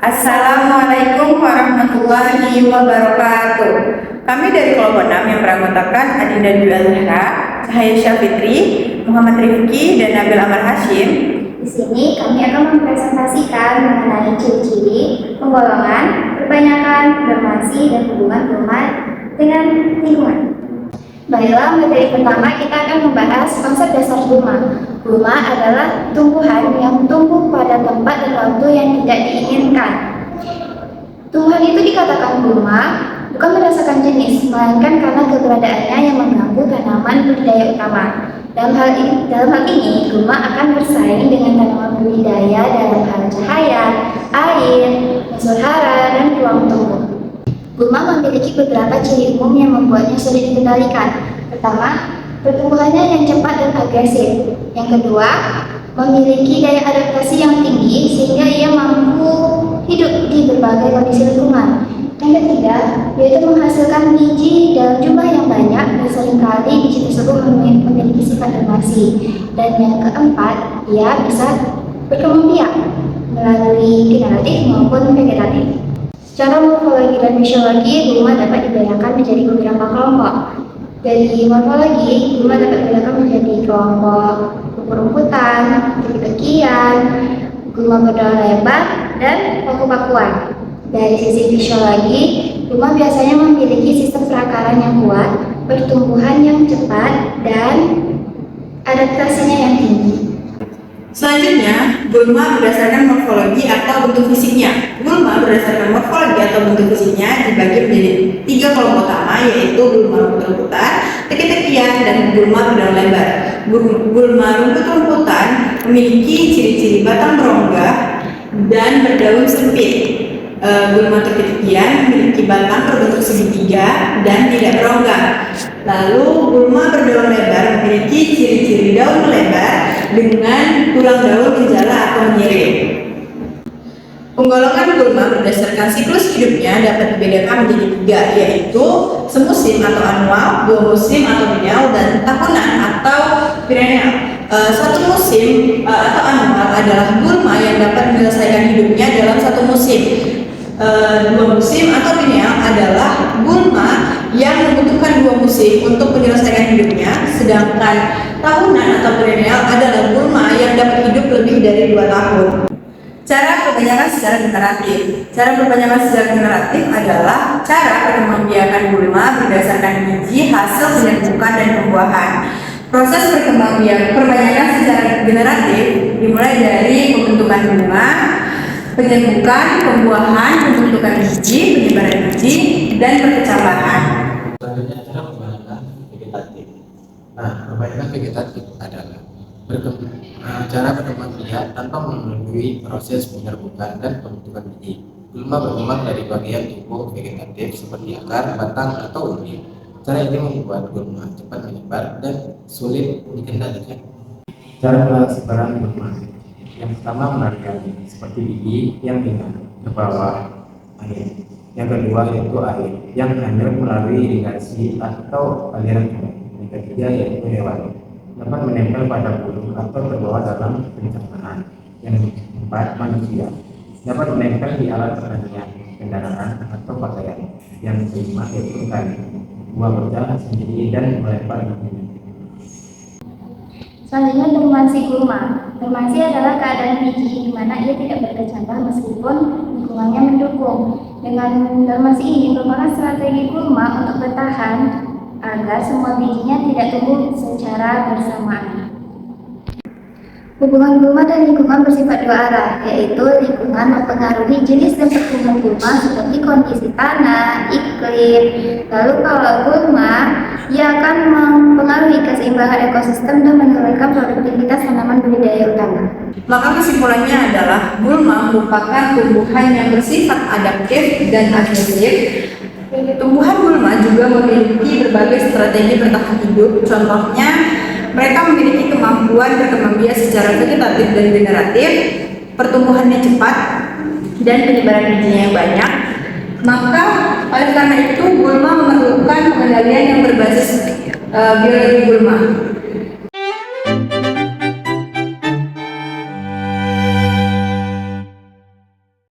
Assalamualaikum warahmatullahi wabarakatuh. Kami dari kelompok 6 yang beranggotakan Adinda Dwi Azhara, Cahaya Syafitri, Muhammad Rifki, dan Nabil Amar Hashim. Di sini kami akan mempresentasikan mengenai ciri-ciri, penggolongan, perbanyakan, formasi, dan hubungan rumah dengan lingkungan. Baiklah, materi pertama kita akan membahas konsep dasar gulma. Gulma adalah tumbuhan yang tumbuh pada tempat dan waktu yang tidak diinginkan. Tumbuhan itu dikatakan gulma bukan berdasarkan jenis, melainkan karena keberadaannya yang mengganggu tanaman budidaya utama. Dalam hal ini, gulma akan bersaing dengan tanaman budidaya dalam hal cahaya, air, unsur hara, dan ruang tumbuh. Gulma memiliki beberapa ciri umum yang membuatnya sulit dikendalikan. Pertama, pertumbuhannya yang cepat dan agresif. Yang kedua, memiliki daya adaptasi yang tinggi sehingga ia mampu hidup di berbagai kondisi lingkungan. Yang ketiga, yaitu menghasilkan biji dalam jumlah yang banyak dan seringkali biji tersebut memiliki sifat dormasi. Dan yang keempat, ia bisa berkembang biak melalui generatif maupun vegetatif. Secara morfologi dan fisiologi, gulma dapat dibedakan menjadi beberapa kelompok. Dari morfologi, gulma dapat dibedakan menjadi kelompok rumput-rumputan, teki-tekian, gulma berdaun lebar, dan paku-pakuan. Dari sisi fisiologi, gulma biasanya memiliki sistem perakaran yang kuat, pertumbuhan yang cepat, dan adaptasinya yang tinggi. Selanjutnya, gulma berdasarkan morfologi atau bentuk fisiknya. Gulma berdasarkan morfologi atau bentuk fisiknya dibagi menjadi 3 kelompok utama, yaitu gulma rumput-rumputan, teki-tekian, dan gulma berdaun lebar. Gulma rumput-rumputan memiliki ciri-ciri batang berongga dan berdaun sempit. Gulma teki-tekian memiliki batang berbentuk segitiga dan tidak berongga. Lalu gulma berdaun lebar memiliki ciri-ciri daun melebar dengan tulang daun menjala atau menyiring. Penggolongan gulma berdasarkan siklus hidupnya dapat dibedakan menjadi 3, yaitu semusim atau anual, 2 musim atau bienal, dan tahunan atau perennial. Satu musim atau anual adalah gulma yang dapat menyelesaikan hidupnya dalam satu musim. 2 musim atau bienal adalah gulma yang membutuhkan 2 musim untuk menyelesaikan hidupnya, sedangkan tahunan atau perennial adalah gulma yang dapat hidup lebih dari 2 tahun. Cara perbanyakan secara generatif. Cara perbanyakan secara generatif adalah cara perkembangbiakan gulma berdasarkan biji, hasil penyerbukan, dan pembuahan. Proses perbanyakan secara generatif dimulai dari pembentukan bunga, penyerbukan, pembuahan, pembentukan biji, penyebaran biji, dan perkecambahan. Selanjutnya adalah perbanyakan vegetatif. Nah, perbanyakan vegetatif adalah cara berkembang biak tanpa melalui proses penyerbukan dan pembentukan biji. Gulma berkembang dari bagian tubuh vegetatif seperti akar, batang, atau umbi. Cara ini membuat gulma cepat menyebar dan sulit dikendalikan. Cara sebaran gulma. Yang pertama menarik angin, seperti biji yang ringan ke bawah air. Yang kedua yaitu air yang hanyut melalui irigasi atau aliran sungai. Yang ketiga yaitu hewan dapat menempel pada bulu atau terbawa dalam pencernaan. Yang keempat manusia dapat menempel di alat pertanian, kendaraan, atau pakaian. Yang kelima yaitu ikan, buah berjalan sendiri dan melempar biji. Selanjutnya, dormansi gulma. Dormansi adalah keadaan biji di mana ia tidak berkecambah meskipun lingkungannya mendukung. Dengan dormansi ini merupakan strategi gulma untuk bertahan agar semua bijinya tidak tumbuh secara bersamaan. Hubungan gulma dan lingkungan bersifat 2 arah, yaitu lingkungan mempengaruhi jenis dan pertumbuhan gulma seperti kondisi tanah, iklim. Lalu kalau gulma, ia akan mempengaruhi keseimbangan ekosistem dan menurunkan produktivitas tanaman budidaya utama. Maka kesimpulannya adalah gulma merupakan tumbuhan yang bersifat adaptif dan agresif. Tumbuhan gulma juga memiliki berbagai strategi bertahan hidup. Contohnya, mereka memiliki kemampuan berkembang biak secara vegetatif dan generatif, pertumbuhannya cepat, dan penyebaran bijinya yang banyak. Maka oleh karena itu gulma memerlukan pengendalian yang berbasis biologi gulma.